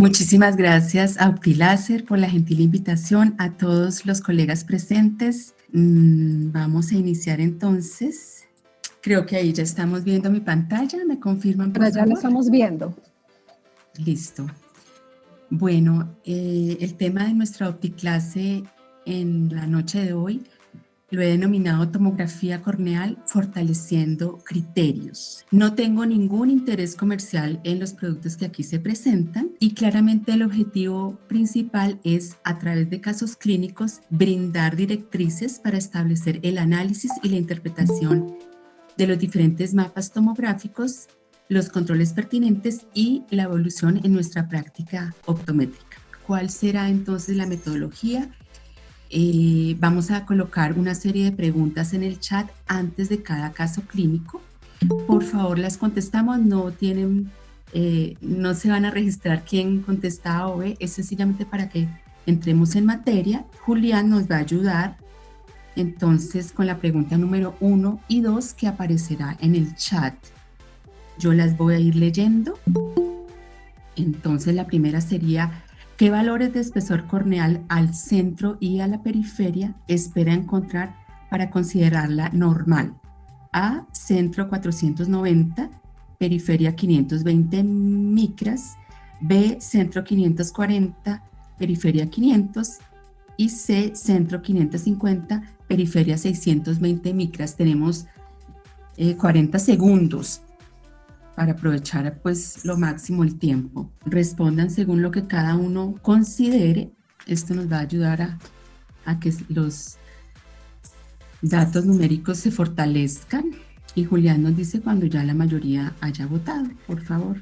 Muchísimas gracias a Optiláser por la gentil invitación, a todos los colegas presentes. Vamos a iniciar entonces. Creo que ahí ya estamos viendo mi pantalla. ¿Me confirman, por favor? Ya la estamos viendo. Listo. Bueno, el tema de nuestra Opticlase en la noche de hoy lo he denominado tomografía corneal fortaleciendo criterios. No tengo ningún interés comercial en los productos que aquí se presentan y claramente el objetivo principal es, a través de casos clínicos, brindar directrices para establecer el análisis y la interpretación de los diferentes mapas tomográficos, los controles pertinentes y la evolución en nuestra práctica optométrica. ¿Cuál será entonces la metodología? Vamos a colocar una serie de preguntas en el chat antes de cada caso clínico. Por favor, las contestamos, no se van a registrar quién contesta A o B, es sencillamente para que entremos en materia. Julián nos va a ayudar entonces con la pregunta número 1 y 2 que aparecerá en el chat. Yo las voy a ir leyendo. Entonces la primera sería: ¿qué valores de espesor corneal al centro y a la periferia espera encontrar para considerarla normal? A, centro 490, periferia 520 micras. B, centro 540, periferia 500. Y C, centro 550, periferia 620 micras. Tenemos 40 segundos para aprovechar pues lo máximo el tiempo. Respondan según lo que cada uno considere. Esto nos va a ayudar a que los datos numéricos se fortalezcan. Y Julián nos dice cuando ya la mayoría haya votado, por favor.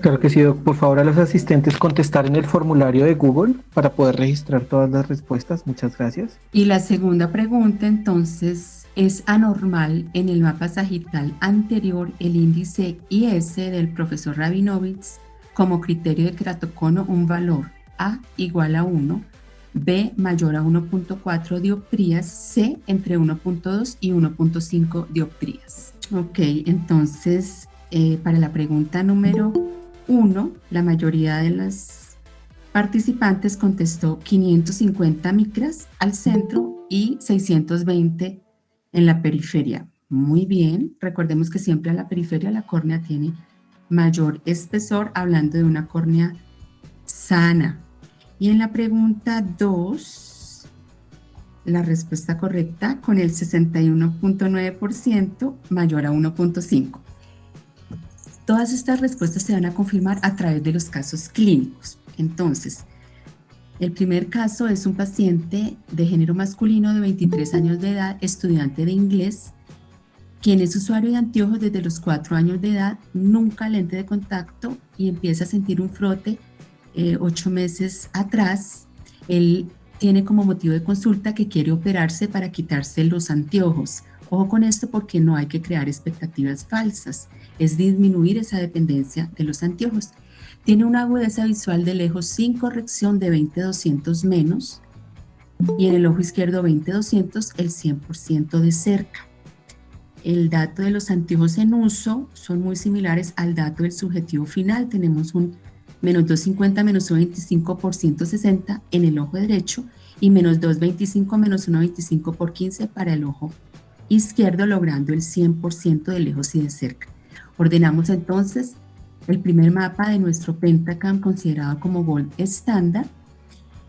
Claro que sí, Doc. Por favor, a los asistentes contestar en el formulario de Google para poder registrar todas las respuestas. Muchas gracias. Y la segunda pregunta, entonces, ¿es anormal en el mapa sagital anterior el índice IS del profesor Rabinovitz como criterio de keratocono un valor A igual a 1, B mayor a 1.4 dioptrías, C entre 1.2 y 1.5 dioptrías? Ok, entonces, para la pregunta número 1, la mayoría de las participantes contestó 550 micras al centro y 620 en la periferia. Muy bien, recordemos que siempre a la periferia la córnea tiene mayor espesor, hablando de una córnea sana. Y en la pregunta 2, la respuesta correcta con el 61.9% mayor a 1.5. Todas estas respuestas se van a confirmar a través de los casos clínicos. Entonces, el primer caso es un paciente de género masculino de 23 años de edad, estudiante de inglés, quien es usuario de anteojos desde los 4 años de edad, nunca lente de contacto y empieza a sentir un frote 8 meses atrás. Él tiene como motivo de consulta que quiere operarse para quitarse los anteojos. Ojo con esto porque no hay que crear expectativas falsas, es disminuir esa dependencia de los anteojos. Tiene una agudeza visual de lejos sin corrección de 20/200 menos y en el ojo izquierdo 20/200 el 100% de cerca. El dato de los anteojos en uso son muy similares al dato del subjetivo final. Tenemos un menos 250 menos 1.25 por 160 en el ojo derecho y menos 2.25 menos 1.25 por 15 para el ojo izquierdo, logrando el 100% de lejos y de cerca. Ordenamos entonces el primer mapa de nuestro Pentacam considerado como gold estándar.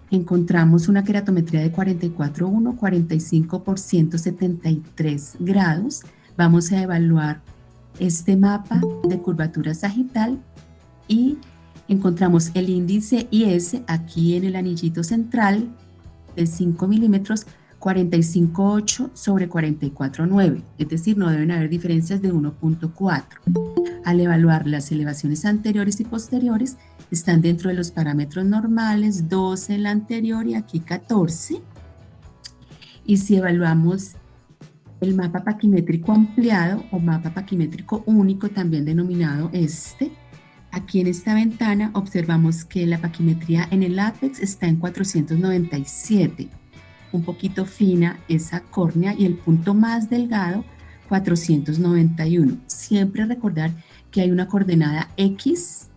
Encontramos una queratometría de 44,1, 45 por 173 grados. Vamos a evaluar este mapa de curvatura sagital y encontramos el índice IS aquí en el anillito central de 5 milímetros, 45,8 sobre 44,9, es decir, no deben haber diferencias de 1.4. Al evaluar las elevaciones anteriores y posteriores, están dentro de los parámetros normales, 12 en la anterior y aquí 14. Y si evaluamos el mapa paquimétrico ampliado o mapa paquimétrico único, también denominado aquí en esta ventana observamos que la paquimetría en el ápex está en 497, un poquito fina esa córnea, y el punto más delgado 491. Siempre recordar que hay una coordenada X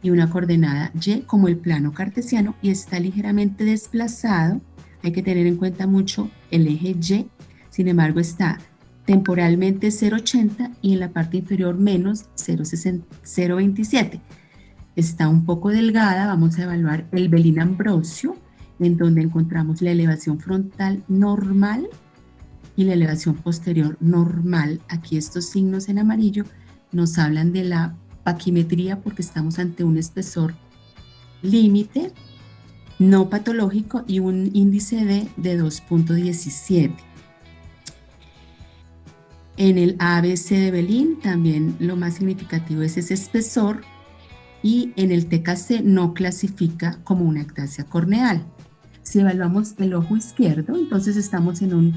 y una coordenada y como el plano cartesiano y está ligeramente desplazado. Hay que tener en cuenta mucho el eje y, sin embargo está temporalmente 0,80 y en la parte inferior menos 0,27. Está un poco delgada. Vamos a evaluar el Bellin-Ambrosio, en donde encontramos la elevación frontal normal y la elevación posterior normal. Aquí estos signos en amarillo nos hablan de la paquimetría porque estamos ante un espesor límite no patológico y un índice de 2,17. En el ABC de Bellin también lo más significativo es ese espesor, y en el TKC no clasifica como una ectasia corneal. Si evaluamos el ojo izquierdo, entonces estamos en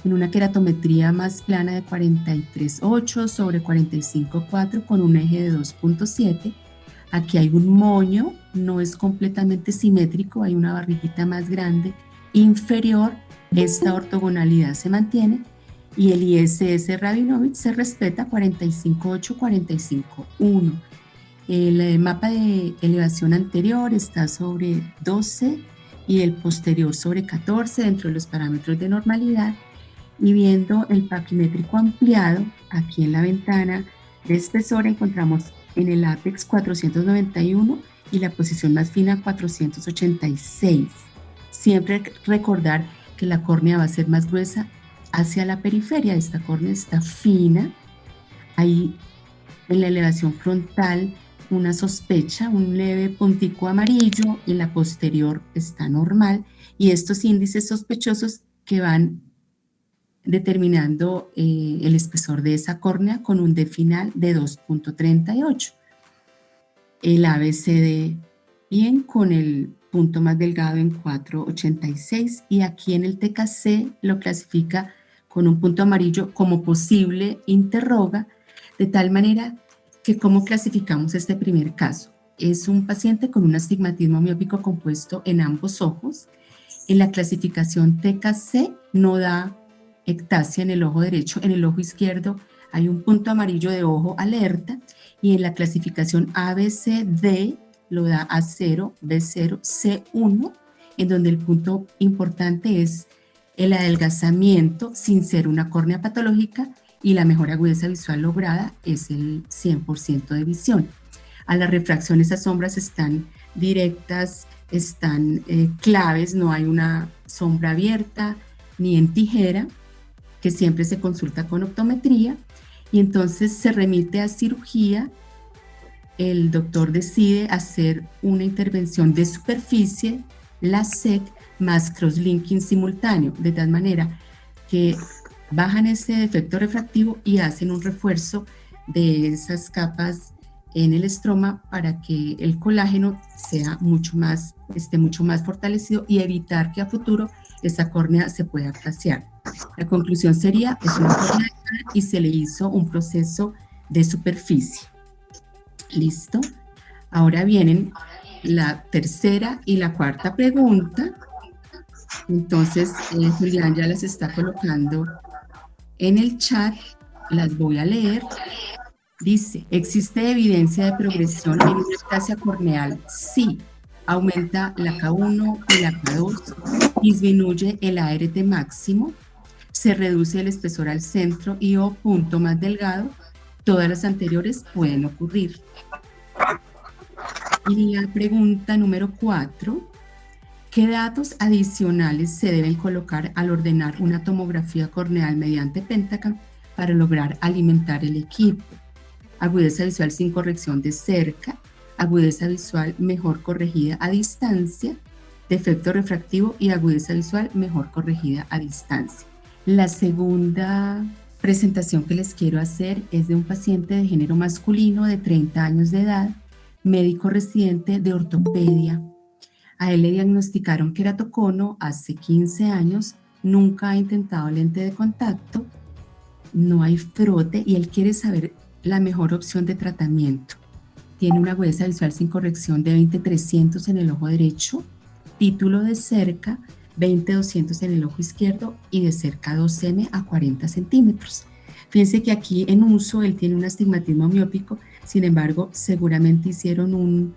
una queratometría más plana de 43,8 sobre 45,4 con un eje de 2,7. Aquí hay un moño, no es completamente simétrico, hay una barriguita más grande inferior. Esta ortogonalidad se mantiene y el ISS Rabinowitz se respeta 45,8, 45,1. El mapa de elevación anterior está sobre 12 y el posterior sobre 14 dentro de los parámetros de normalidad. Y viendo el paquimétrico ampliado, aquí en la ventana de espesor encontramos en el ápex 491 y la posición más fina 486. Siempre recordar que la córnea va a ser más gruesa hacia la periferia. Esta córnea está fina. Ahí en la elevación frontal una sospecha, un leve puntico amarillo, y la posterior está normal, y estos índices sospechosos que van determinando el espesor de esa córnea con un D final de 2,38. El ABCD bien con el punto más delgado en 4,86 y aquí en el TKC lo clasifica con un punto amarillo como posible interroga, de tal manera que ¿cómo clasificamos este primer caso? Es un paciente con un astigmatismo miópico compuesto en ambos ojos. En la clasificación TKC no da ectasia en el ojo derecho. En el ojo izquierdo hay un punto amarillo de ojo alerta, y en la clasificación ABCD lo da A0, B0, C1, en donde el punto importante es el adelgazamiento sin ser una córnea patológica, y la mejor agudeza visual lograda es el 100% de visión. A la refracción esas sombras están directas, están claves, no hay una sombra abierta ni en tijera, que siempre se consulta con optometría, y entonces se remite a cirugía. El doctor decide hacer una intervención de superficie, LASIK, más crosslinking simultáneo, de tal manera que bajan ese defecto refractivo y hacen un refuerzo de esas capas en el estroma para que el colágeno esté mucho más fortalecido y evitar que a futuro esa córnea se pueda ectasiar. La conclusión sería, es una córnea y se le hizo un proceso de superficie. ¿Listo? Ahora vienen la tercera y la cuarta pregunta. Entonces, Julián ya las está colocando en el chat, las voy a leer. Dice, ¿existe evidencia de progresión en una ectasia corneal? Sí. Aumenta la K1 y la K2, disminuye el ART máximo, se reduce el espesor al centro y o punto más delgado. Todas las anteriores pueden ocurrir. Y la pregunta número 4, ¿qué datos adicionales se deben colocar al ordenar una tomografía corneal mediante Pentacam para lograr alimentar el equipo? Agudeza visual sin corrección de cerca, agudeza visual mejor corregida a distancia, defecto refractivo y agudeza visual mejor corregida a distancia. La segunda presentación que les quiero hacer es de un paciente de género masculino de 30 años de edad, médico residente de ortopedia. A él le diagnosticaron queratocono hace 15 años, nunca ha intentado lente de contacto, no hay frote y él quiere saber la mejor opción de tratamiento. Tiene una agudeza visual sin corrección de 20/300 en el ojo derecho, título de cerca 20/200 en el ojo izquierdo y de cerca 2M a 40 centímetros. Fíjense que aquí en uso él tiene un astigmatismo miópico, sin embargo, seguramente hicieron un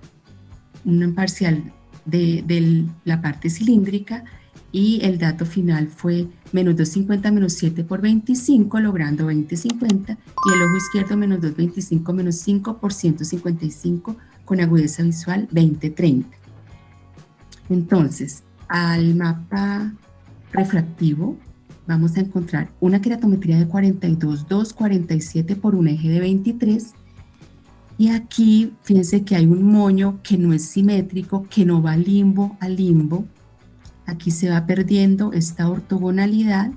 parcial de la parte cilíndrica y el dato final fue menos 250 menos 7 por 25, logrando 20/50, y el ojo izquierdo menos 225 menos 5 por 155, con agudeza visual 20/30. Entonces, al mapa refractivo vamos a encontrar una queratometría de 42,2, 47 por un eje de 23. Y aquí, fíjense que hay un moño que no es simétrico, que no va limbo a limbo. Aquí se va perdiendo esta ortogonalidad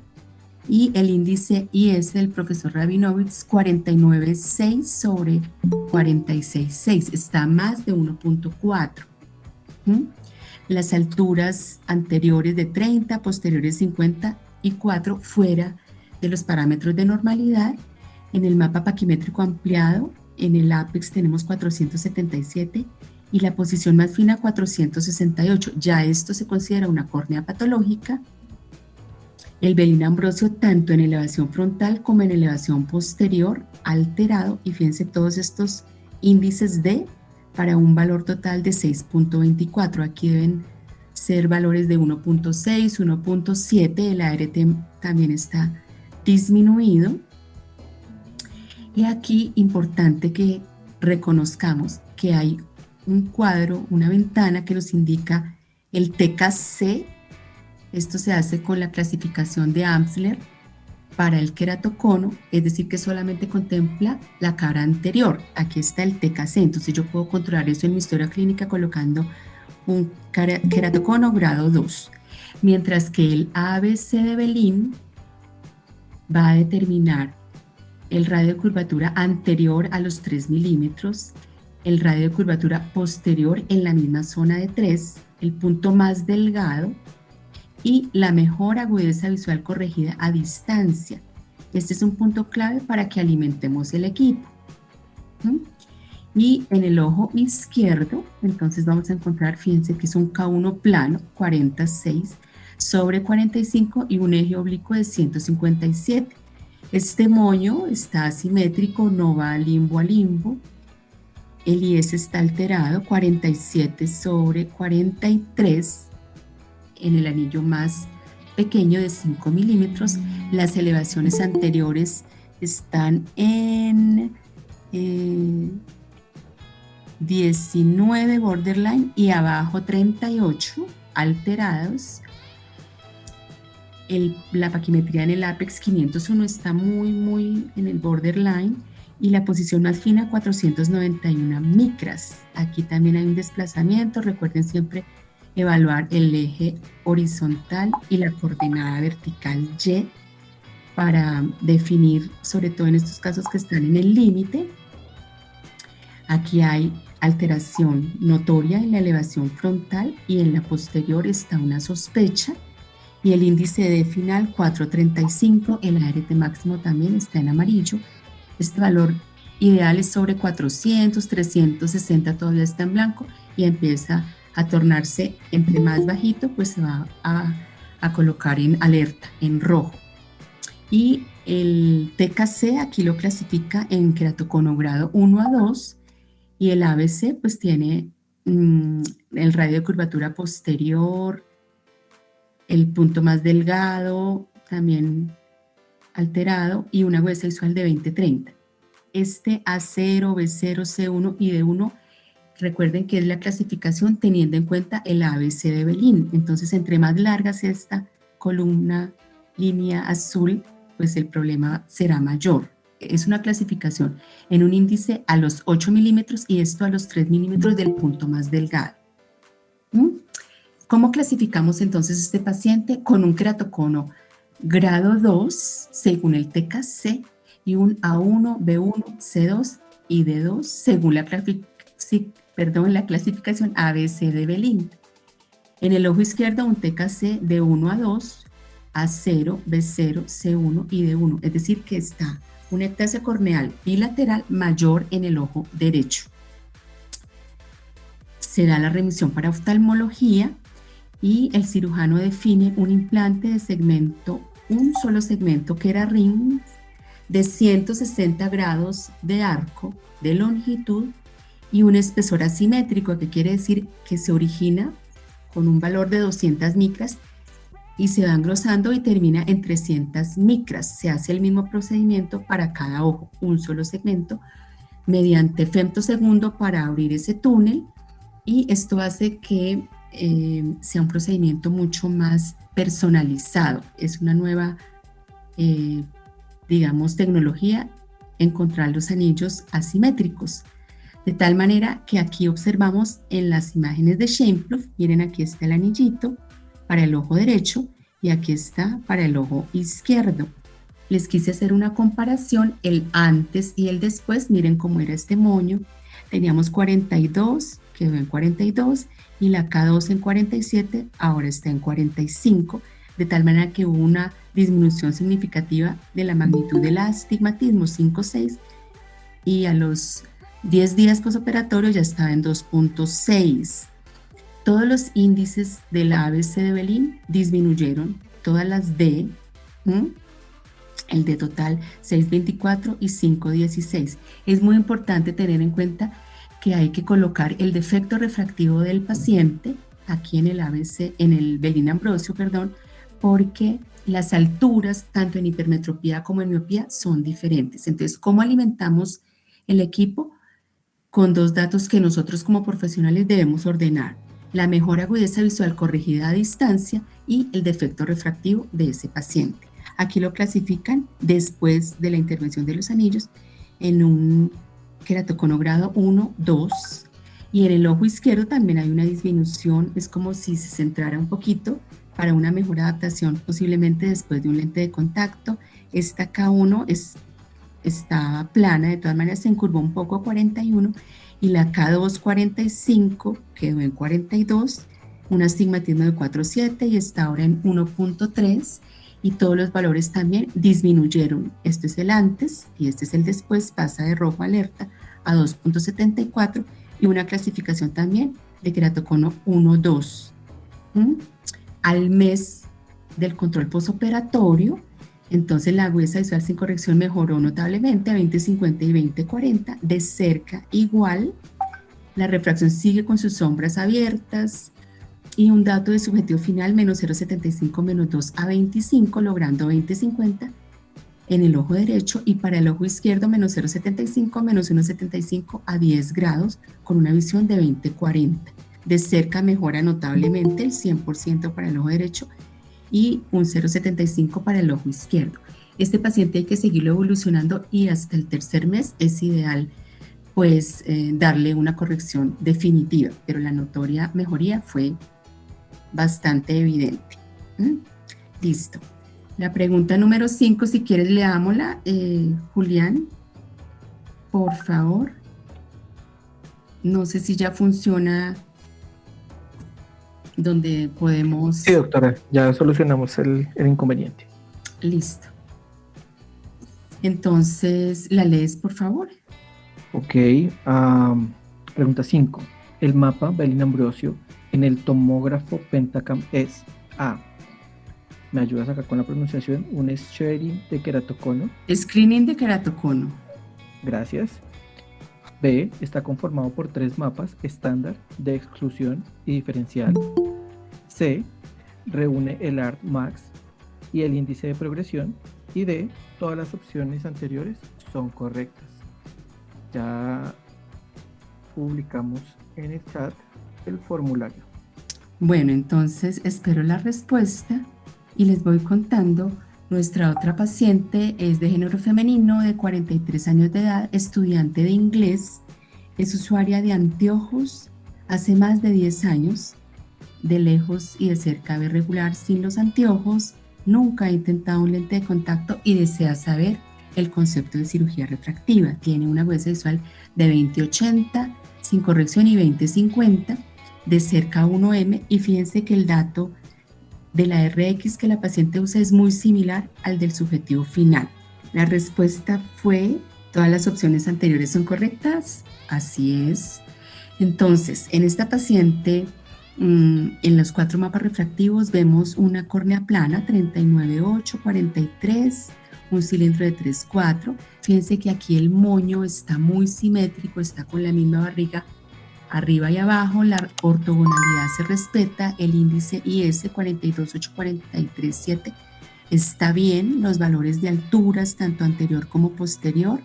y el índice IS del profesor Rabinovich 49,6 sobre 46,6. Está más de 1.4. Las alturas anteriores de 30, posteriores 54, fuera de los parámetros de normalidad. En el mapa paquimétrico ampliado, en el ápex tenemos 477 y la posición más fina 468. Ya esto se considera una córnea patológica. El Belin Ambrosio, tanto en elevación frontal como en elevación posterior, alterado, y fíjense todos estos índices D para un valor total de 6.24. Aquí deben ser valores de 1.6, 1.7. El ART también está disminuido. Y aquí importante que reconozcamos que hay un cuadro, una ventana que nos indica el TKC. Esto se hace con la clasificación de Amsler para el queratocono, es decir, que solamente contempla la cara anterior. Aquí está el TKC, entonces yo puedo controlar eso en mi historia clínica colocando un queratocono grado 2. Mientras que el ABC de Belin va a determinar el radio de curvatura anterior a los 3 milímetros, el radio de curvatura posterior en la misma zona de 3, el punto más delgado y la mejor agudeza visual corregida a distancia. Este es un punto clave para que alimentemos el equipo. Y en el ojo izquierdo, entonces vamos a encontrar, fíjense que es un K1 plano, 46 sobre 45 y un eje oblicuo de 157. Este moño está asimétrico, no va limbo a limbo. El IS está alterado, 47 sobre 43 en el anillo más pequeño de 5 milímetros. Las elevaciones anteriores están en 19 borderline y abajo 38 alterados. La paquimetría en el apex 501 está muy en el borderline y la posición más fina 491 micras. Aquí también hay un desplazamiento. Recuerden siempre evaluar el eje horizontal y la coordenada vertical Y para definir, sobre todo en estos casos que están en el límite. Aquí hay alteración notoria en la elevación frontal y en la posterior está una sospecha. Y el índice D final 435, el ART máximo también está en amarillo. Este valor ideal es sobre 400, 360 todavía está en blanco y empieza a tornarse, entre más bajito, pues se va a colocar en alerta, en rojo. Y el TKC aquí lo clasifica en queratocono grado 1 a 2 y el ABC pues tiene el radio de curvatura posterior, el punto más delgado también alterado y una agudeza visual de 20/30. Este A0, B0, C1 y D1, recuerden que es la clasificación teniendo en cuenta el ABC de Belin. Entonces, entre más larga sea esta columna, línea azul, pues el problema será mayor. Es una clasificación en un índice a los 8 milímetros y esto a los 3 milímetros del punto más delgado. ¿Cómo clasificamos entonces este paciente? Con un queratocono grado 2 según el TKC y un A1, B1, C2 y D2 según la clasificación ABC de Belin. En el ojo izquierdo un TKC de 1 a 2, A0, B0, C1 y D1, es decir que está una ectasia corneal bilateral mayor en el ojo derecho. Se da la remisión para oftalmología y el cirujano define un implante de segmento, un solo segmento que era rings de 160 grados de arco de longitud y un espesor asimétrico, que quiere decir que se origina con un valor de 200 micras y se va engrosando y termina en 300 micras. Se hace el mismo procedimiento para cada ojo, un solo segmento, mediante femtosegundo para abrir ese túnel, y esto hace que sea un procedimiento mucho más personalizado. Es una nueva, digamos, tecnología, encontrar los anillos asimétricos. De tal manera que aquí observamos en las imágenes de Scheimpflug, miren, aquí está el anillito para el ojo derecho y aquí está para el ojo izquierdo. Les quise hacer una comparación, el antes y el después. Miren cómo era este moño. Teníamos 42, quedó en 42, y la K2 en 47, ahora está en 45, de tal manera que hubo una disminución significativa de la magnitud del astigmatismo, 5,6, y a los 10 días postoperatorios ya estaba en 2,6. Todos los índices de la ABC de Belin disminuyeron, todas las D, el D total 6,24 y 5,16. Es muy importante tener en cuenta que hay que colocar el defecto refractivo del paciente aquí en el ABC, en el Belin-Ambrosio, perdón, porque las alturas, tanto en hipermetropía como en miopía, son diferentes. Entonces, ¿cómo alimentamos el equipo? Con dos datos que nosotros como profesionales debemos ordenar: la mejor agudeza visual corregida a distancia y el defecto refractivo de ese paciente. Aquí lo clasifican después de la intervención de los anillos en un queratocono grado 1, 2, y en el ojo izquierdo también hay una disminución, es como si se centrara un poquito para una mejor adaptación, posiblemente después de un lente de contacto. Esta K1 está plana, de todas maneras se encurvó un poco a 41, y la K2 45 quedó en 42, un astigmatismo de 4,7 y está ahora en 1,3, y todos los valores también disminuyeron. Este es el antes y este es el después, pasa de rojo alerta a 2,74, y una clasificación también de queratocono 1, 2. Al mes del control posoperatorio, entonces la agudeza visual sin corrección mejoró notablemente a 20/50 y 20/40, de cerca igual. La refracción sigue con sus sombras abiertas, y un dato de subjetivo final menos 0,75 menos 2 a 25, logrando 20/50 en el ojo derecho, y para el ojo izquierdo menos 0,75 menos 1,75 a 10 grados, con una visión de 20/40. De cerca mejora notablemente el 100% para el ojo derecho y un 0,75 para el ojo izquierdo. Este paciente hay que seguirlo evolucionando, y hasta el tercer mes es ideal pues darle una corrección definitiva, pero la notoria mejoría fue bastante evidente. Listo. La pregunta número 5, si quieres leámosla, Julián, por favor. No sé si ya funciona donde podemos... Sí, doctora, ya solucionamos el inconveniente. Listo. Entonces, ¿la lees, por favor? Ok, pregunta 5. El mapa Belin-Ambrosio en el tomógrafo Pentacam es A. ¿Me ayudas acá con la pronunciación? Un screening de queratocono. Screening de queratocono. Gracias. B. Está conformado por 3 mapas estándar de exclusión y diferencial. C. Reúne el ART Max y el índice de progresión. Y D. Todas las opciones anteriores son correctas. Ya publicamos en el chat el formulario. Bueno, entonces espero la respuesta y les voy contando. Nuestra otra paciente es de género femenino, de 43 años de edad, estudiante de inglés, es usuaria de anteojos hace más de 10 años, de lejos y de cerca ve regular sin los anteojos, nunca ha intentado un lente de contacto y desea saber el concepto de cirugía refractiva. Tiene una agudeza visual de 20/80 sin corrección y 20/50, de cerca 1M, y fíjense que el dato de la RX que la paciente usa es muy similar al del subjetivo final. La respuesta fue: todas las opciones anteriores son correctas. Así es. Entonces, en esta paciente, en los 4 mapas refractivos vemos una córnea plana, 39,8, 43, un cilindro de 3,4. Fíjense que aquí el moño está muy simétrico, está con la misma barriga arriba y abajo, la ortogonalidad se respeta, el índice IS 42843.7 está bien, los valores de alturas tanto anterior como posterior,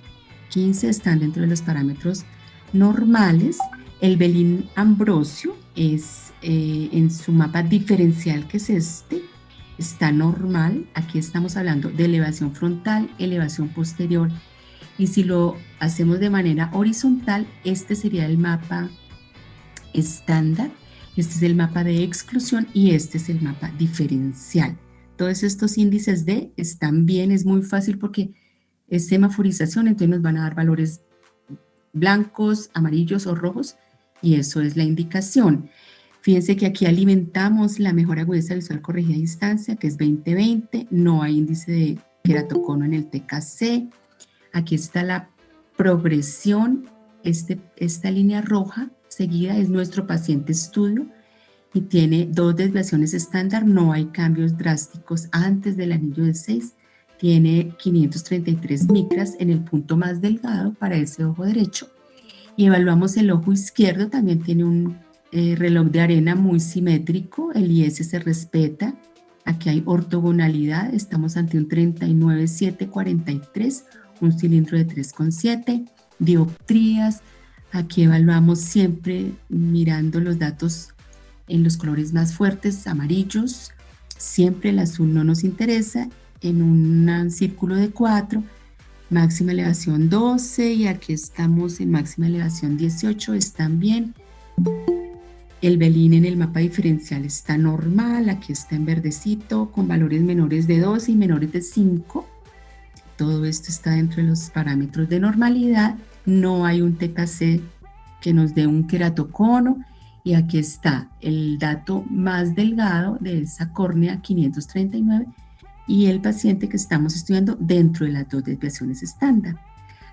15, están dentro de los parámetros normales. El Belin Ambrosio es en su mapa diferencial, que es este, está normal. Aquí estamos hablando de elevación frontal, elevación posterior, y si lo hacemos de manera horizontal, este sería el mapa estándar, este es el mapa de exclusión y este es el mapa diferencial. Todos estos índices D están bien, es muy fácil porque es semaforización, entonces nos van a dar valores blancos, amarillos o rojos, y eso es la indicación. Fíjense que aquí alimentamos la mejor agudeza visual corregida a distancia, que es 20/20, no hay índice de queratocono en el TKC. Aquí está la progresión, esta línea roja seguida es nuestro paciente estudio y tiene 2 desviaciones estándar, no hay cambios drásticos antes del anillo de 6, tiene 533 micras en el punto más delgado para ese ojo derecho, y evaluamos el ojo izquierdo, también tiene un reloj de arena muy simétrico, el IS se respeta, aquí hay ortogonalidad, estamos ante un 39,743, un cilindro de 3,7, dioptrías, aquí evaluamos siempre mirando los datos en los colores más fuertes, amarillos, siempre el azul no nos interesa, en un círculo de 4, máxima elevación 12, y aquí estamos en máxima elevación 18, están bien. El Belin en el mapa diferencial está normal, aquí está en verdecito, con valores menores de 12 y menores de 5. Todo esto está dentro de los parámetros de normalidad, no hay un TKC que nos dé un queratocono, y aquí está el dato más delgado de esa córnea, 539, y el paciente que estamos estudiando dentro de las 2 desviaciones estándar.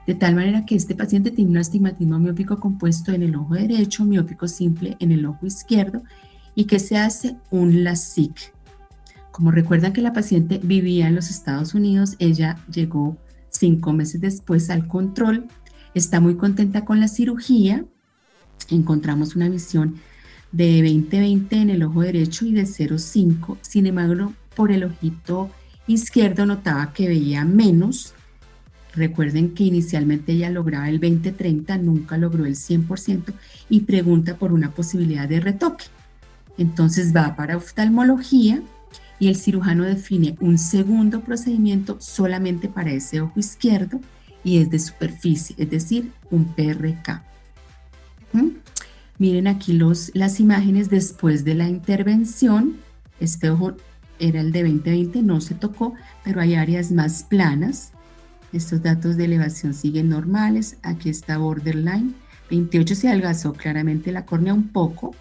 De tal manera que este paciente tiene un astigmatismo miópico compuesto en el ojo derecho, miópico simple en el ojo izquierdo, y que se hace un LASIK. Como recuerdan que la paciente vivía en los Estados Unidos, ella llegó 5 meses después al control, está muy contenta con la cirugía, encontramos una visión de 20/20 en el ojo derecho y de 0,5, sin embargo, por el ojito izquierdo notaba que veía menos. Recuerden que inicialmente ella lograba el 20/30, nunca logró el 100%, y pregunta por una posibilidad de retoque. Entonces va para oftalmología y el cirujano define un segundo procedimiento solamente para ese ojo izquierdo y es de superficie, es decir, un PRK. Miren aquí las imágenes después de la intervención. Este ojo era el de 20/20, no se tocó, pero hay áreas más planas. Estos datos de elevación siguen normales. Aquí está borderline. 28 se adelgazó claramente la córnea un poco.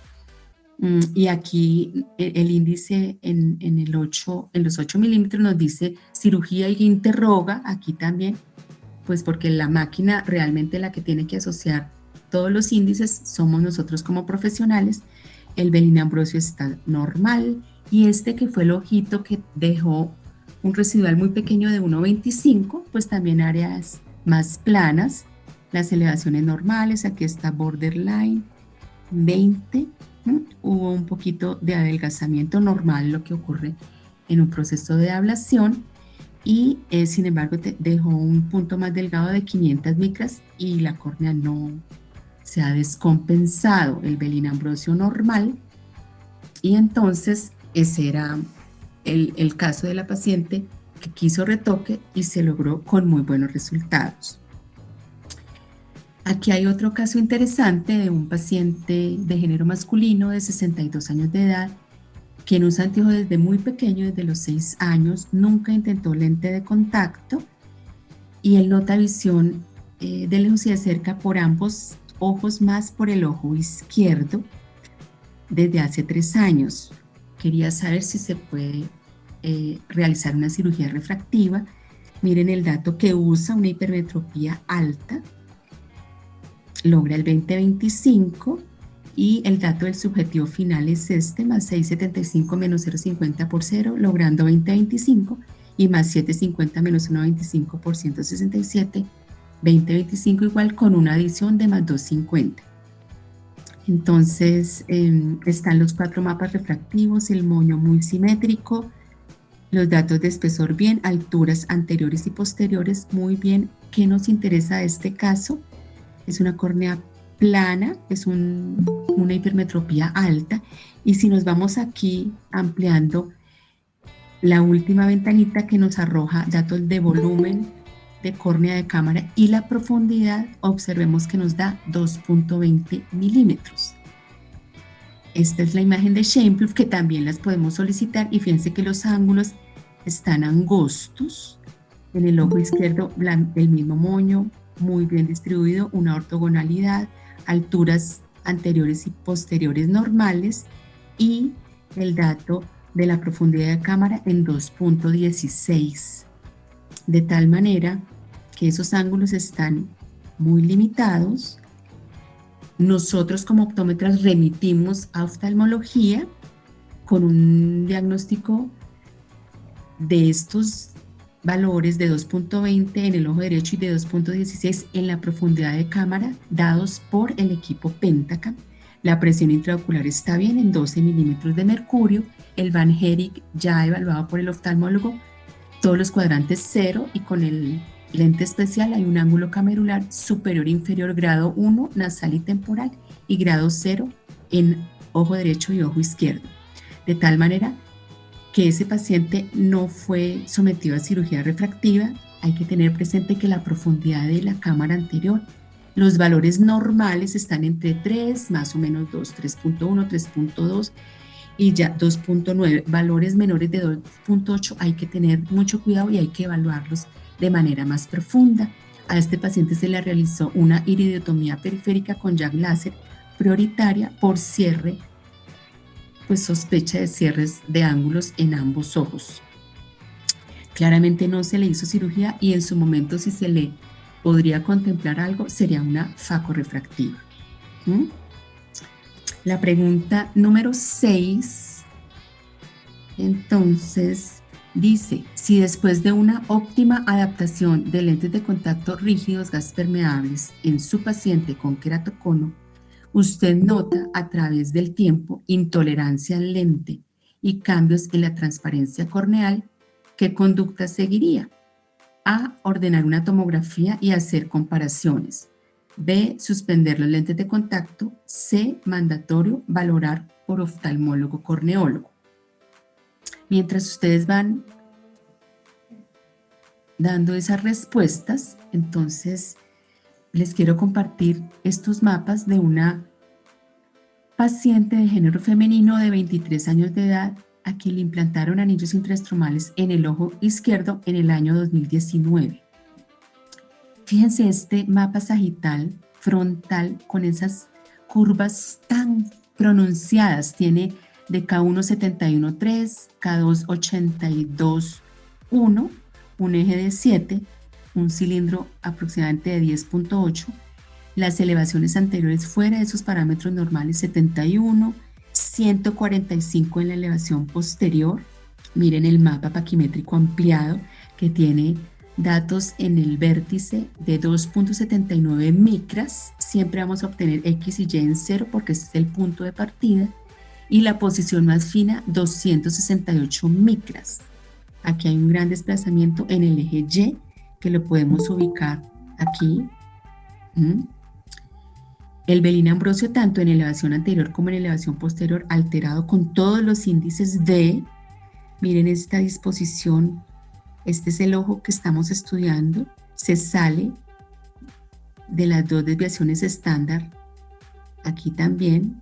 Y aquí el índice en los 8 milímetros nos dice cirugía y interroga. Aquí también, pues porque la máquina realmente la que tiene que asociar todos los índices somos nosotros como profesionales. El Belin Ambrosio está normal, y este que fue el ojito que dejó un residual muy pequeño de 1,25, pues también áreas más planas, las elevaciones normales, aquí está borderline, 20, hubo un poquito de adelgazamiento normal, lo que ocurre en un proceso de ablación, y sin embargo dejó un punto más delgado de 500 micras y la córnea no se ha descompensado, el Belin Ambrosio normal, y entonces ese era el caso de la paciente que quiso retoque y se logró con muy buenos resultados. Aquí hay otro caso interesante de un paciente de género masculino de 62 años de edad, quien usa anteojos desde muy pequeño, desde los 6 años, nunca intentó lente de contacto, y él nota visión de lejos y de cerca por ambos ojos, más por el ojo izquierdo, desde hace 3 años. Quería saber si se puede realizar una cirugía refractiva. Miren el dato que usa, una hipermetropía alta, logra el 20/25, y el dato del subjetivo final es este, más 6,75 menos 0,50 por 0, logrando 20/25, y más 750 menos 1,25 por 167, 20,25 igual con una adición de más 250. Entonces están los 4 mapas refractivos, el moño muy simétrico, los datos de espesor bien, alturas anteriores y posteriores muy bien. ¿Qué nos interesa de este caso? Es una córnea plana, es una hipermetropía alta, y si nos vamos aquí ampliando la última ventanita que nos arroja datos de volumen de córnea de cámara y la profundidad, observemos que nos da 2,20 milímetros. Esta es la imagen de Scheimpflug, que también las podemos solicitar, y fíjense que los ángulos están angostos. En el ojo izquierdo el mismo moño, muy bien distribuido, una ortogonalidad, alturas anteriores y posteriores normales, y el dato de la profundidad de cámara en 2,16, de tal manera que esos ángulos están muy limitados. Nosotros como optómetras remitimos a oftalmología con un diagnóstico de estos valores de 2,20 en el ojo derecho y de 2,16 en la profundidad de cámara, dados por el equipo Pentacam. La presión intraocular está bien en 12 milímetros de mercurio, el Van Herijk ya evaluado por el oftalmólogo, todos los cuadrantes 0, y con el lente especial hay un ángulo camerular superior e inferior grado 1 nasal y temporal y grado 0 en ojo derecho y ojo izquierdo, de tal manera que ese paciente no fue sometido a cirugía refractiva. Hay que tener presente que la profundidad de la cámara anterior, los valores normales están entre 3, más o menos 2, 3,1, 3,2 y ya 2,9. Valores menores de 2,8 hay que tener mucho cuidado y hay que evaluarlos de manera más profunda. A este paciente se le realizó una iridotomía periférica con JAK láser prioritaria por cierre, pues sospecha de cierres de ángulos en ambos ojos. Claramente no se le hizo cirugía, y en su momento, si se le podría contemplar algo, sería una facorefractiva. La pregunta número 6, entonces, dice: si después de una óptima adaptación de lentes de contacto rígidos gas permeables en su paciente con queratocono, usted nota a través del tiempo intolerancia al lente y cambios en la transparencia corneal, ¿qué conducta seguiría? A, ordenar una tomografía y hacer comparaciones. B, suspender los lentes de contacto. C, mandatorio, valorar por oftalmólogo corneólogo. Mientras ustedes van dando esas respuestas, entonces les quiero compartir estos mapas de una paciente de género femenino de 23 años de edad a quien le implantaron anillos intraestromales en el ojo izquierdo en el año 2019. Fíjense este mapa sagital frontal con esas curvas tan pronunciadas. Tiene de K1 71,3, K2 82,1, un eje de 7, un cilindro aproximadamente de 10,8, las elevaciones anteriores fuera de esos parámetros normales 71, 145 en la elevación posterior. Miren el mapa paquimétrico ampliado que tiene datos en el vértice de 2,79 micras. Siempre vamos a obtener X y Y en 0 porque ese es el punto de partida. Y la posición más fina, 268 micras. Aquí hay un gran desplazamiento en el eje Y que lo podemos ubicar aquí. El Belin Ambrosio, tanto en elevación anterior como en elevación posterior, alterado con todos los índices D. Miren esta disposición. Este es el ojo que estamos estudiando. Se sale de las dos desviaciones estándar. Aquí también.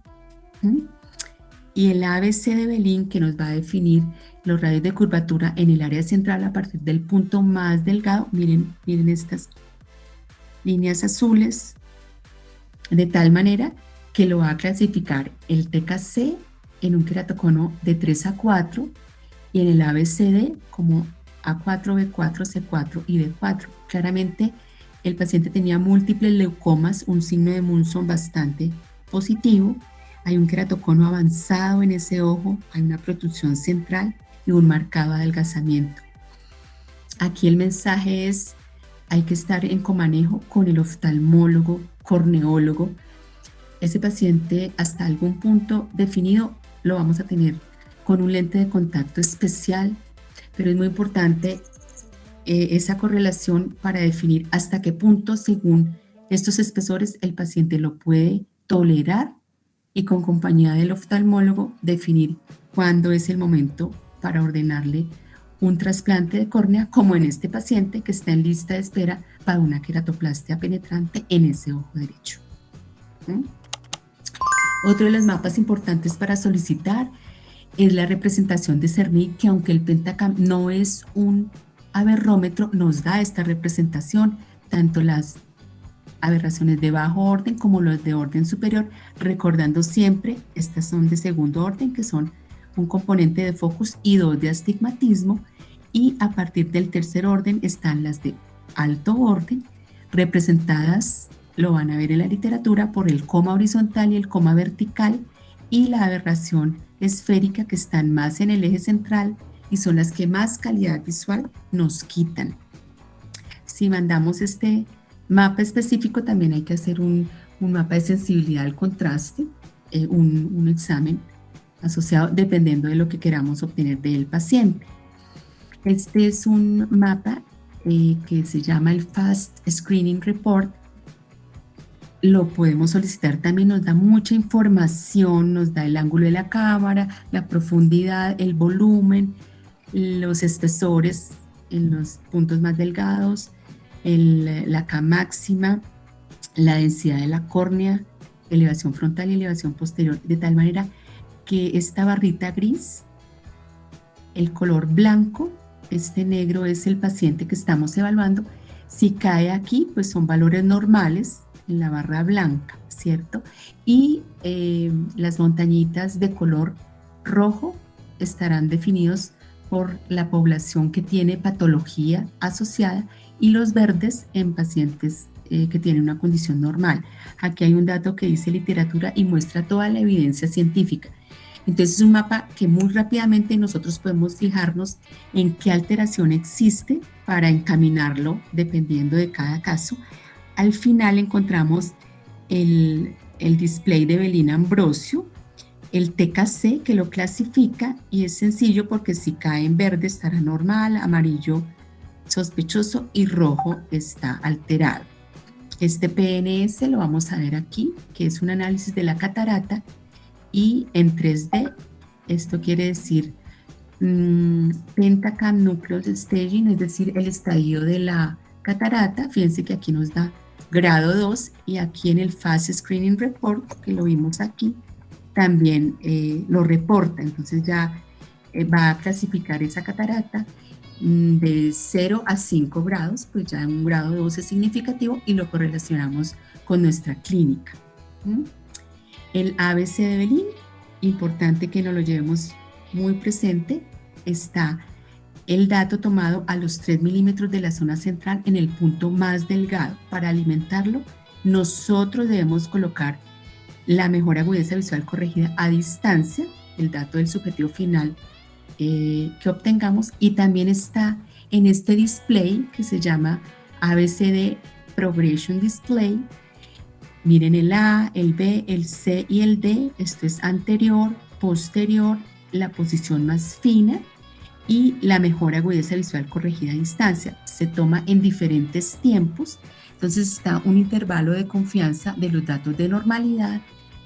Y el ABC de Belin, que nos va a definir los radios de curvatura en el área central a partir del punto más delgado. Miren estas líneas azules, de tal manera que lo va a clasificar el TKC en un queratocono de 3 a 4 y en el ABCD como A4, B4, C4 y D4. Claramente el paciente tenía múltiples leucomas, un signo de Munson bastante positivo. Hay un queratocono avanzado en ese ojo, hay una protrusión central y un marcado adelgazamiento. Aquí el mensaje es, hay que estar en comanejo con el oftalmólogo, corneólogo. Ese paciente hasta algún punto definido lo vamos a tener con un lente de contacto especial, pero es muy importante esa correlación para definir hasta qué punto, según estos espesores, el paciente lo puede tolerar y con compañía del oftalmólogo definir cuándo es el momento para ordenarle un trasplante de córnea, como en este paciente que está en lista de espera para una queratoplastia penetrante en ese ojo derecho. ¿Mm? Otro de los mapas importantes para solicitar es la representación de Cernit, que aunque el Pentacam no es un aberrómetro, nos da esta representación, tanto las aberraciones de bajo orden como los de orden superior, recordando siempre, estas son de segundo orden, que son un componente de focus y dos de astigmatismo, y a partir del tercer orden están las de alto orden, representadas, lo van a ver en la literatura, por el coma horizontal y el coma vertical, y la aberración esférica, que están más en el eje central y son las que más calidad visual nos quitan. Si mandamos este mapa específico, también hay que hacer un mapa de sensibilidad al contraste, un examen asociado dependiendo de lo que queramos obtener del paciente. Este es un mapa que se llama el Fast Screening Report. Lo podemos solicitar también, nos da mucha información, nos da el ángulo de la cámara, la profundidad, el volumen, los espesores en los puntos más delgados, la K máxima, la densidad de la córnea, elevación frontal y elevación posterior, de tal manera que esta barrita gris, el color blanco, este negro es el paciente que estamos evaluando. Si cae aquí, pues son valores normales en la barra blanca, ¿cierto? Y las montañitas de color rojo estarán definidos por la población que tiene patología asociada y los verdes en pacientes que tienen una condición normal. Aquí hay un dato que dice literatura y muestra toda la evidencia científica. Entonces es un mapa que muy rápidamente nosotros podemos fijarnos en qué alteración existe para encaminarlo dependiendo de cada caso. Al final encontramos el display de Belina Ambrosio, el TKC que lo clasifica y es sencillo porque si cae en verde estará normal, amarillo sospechoso y rojo está alterado. Este PNS lo vamos a ver aquí, que es un análisis de la catarata y en 3D, esto quiere decir Pentacam Nucleus Staging, es decir, el estadio de la catarata. Fíjense que aquí nos da grado 2 y aquí en el Fast Screening Report, que lo vimos aquí, también lo reporta. Entonces ya va a clasificar esa catarata de 0 a 5 grados, pues ya un grado 2 es significativo y lo correlacionamos con nuestra clínica. El ABC de Belin, importante que nos lo llevemos muy presente, está el dato tomado a los 3 milímetros de la zona central en el punto más delgado. Para alimentarlo, nosotros debemos colocar la mejor agudeza visual corregida a distancia, el dato del subjetivo final que obtengamos, y también está en este display que se llama ABCD Progression Display. Miren el A, el B, el C y el D, esto es anterior, posterior, la posición más fina y la mejor agudeza visual corregida a distancia. Se toma en diferentes tiempos, entonces está un intervalo de confianza de los datos de normalidad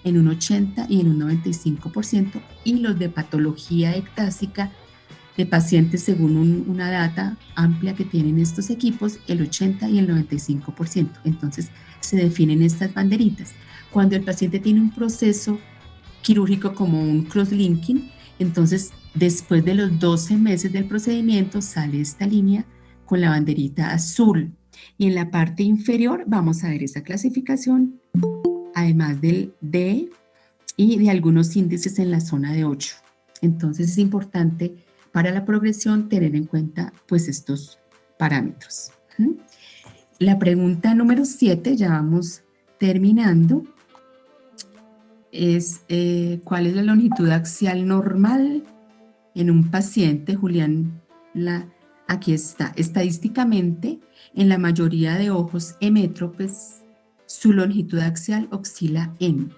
en un 80 y en un 95%, y los de patología ectásica de pacientes según una data amplia que tienen estos equipos, el 80 y el 95%. Entonces se definen estas banderitas. Cuando el paciente tiene un proceso quirúrgico como un cross-linking, entonces después de los 12 meses del procedimiento sale esta línea con la banderita azul. Y en la parte inferior vamos a ver esa clasificación, además del D y de algunos índices en la zona de 8. Entonces es importante para la progresión tener en cuenta pues estos parámetros. La pregunta número 7, ya vamos terminando, es ¿cuál es la longitud axial normal en un paciente? Julián la Aquí está. Estadísticamente, en la mayoría de ojos hemétropes, su longitud axial oscila en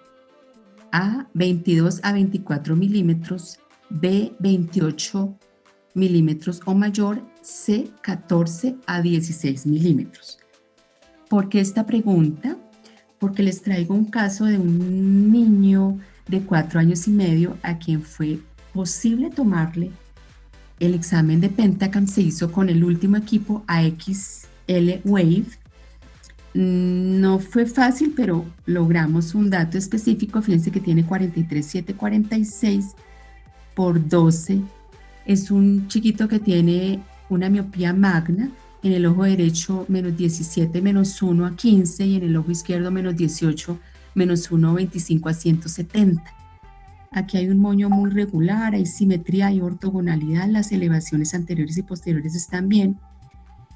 A, 22 a 24 milímetros, B, 28 milímetros o mayor, C, 14 a 16 milímetros. ¿Por qué esta pregunta? Porque les traigo un caso de un niño de 4 años y medio a quien fue posible tomarle el examen de Pentacam. Se hizo con el último equipo AXL Wave. No fue fácil, pero logramos un dato específico. Fíjense que tiene 43,746 por 12. Es un chiquito que tiene una miopía magna. En el ojo derecho, menos 17, menos 1 a 15, y en el ojo izquierdo, menos 18, menos 1, 25 a 170. Aquí hay un moño muy regular, hay simetría, hay ortogonalidad, las elevaciones anteriores y posteriores están bien.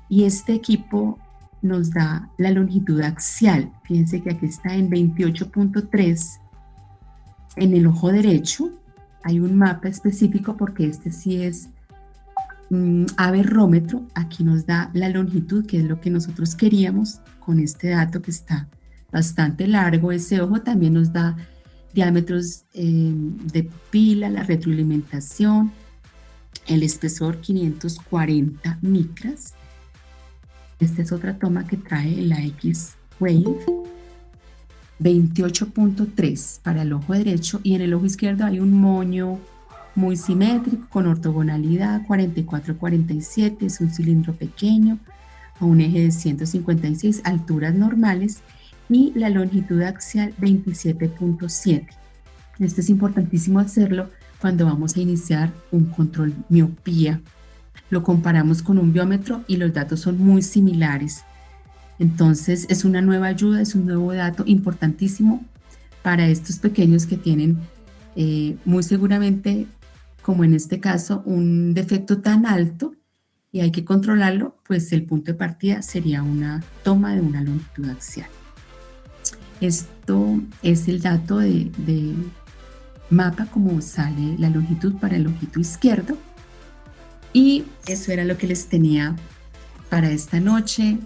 Y este equipo nos da la longitud axial. Fíjense que aquí está en 28,3. En el ojo derecho hay un mapa específico porque este sí es aberrómetro. Aquí nos da la longitud, que es lo que nosotros queríamos con este dato que está bastante largo. Ese ojo también nos da diámetros de pupila, la retroalimentación, el espesor 540 micras. Esta es otra toma que trae la X-Wave, 28,3 para el ojo derecho, y en el ojo izquierdo hay un moño muy simétrico con ortogonalidad 44-47, es un cilindro pequeño a un eje de 156, alturas normales, y la longitud axial 27,7. Esto es importantísimo hacerlo cuando vamos a iniciar un control miopía. Lo comparamos con un biómetro y los datos son muy similares. Entonces es una nueva ayuda, es un nuevo dato importantísimo para estos pequeños que tienen muy seguramente, como en este caso, un defecto tan alto y hay que controlarlo. Pues el punto de partida sería una toma de una longitud axial. Esto es el dato de mapa, como sale la longitud para el ojito izquierdo. Y eso era lo que les tenía para esta noche.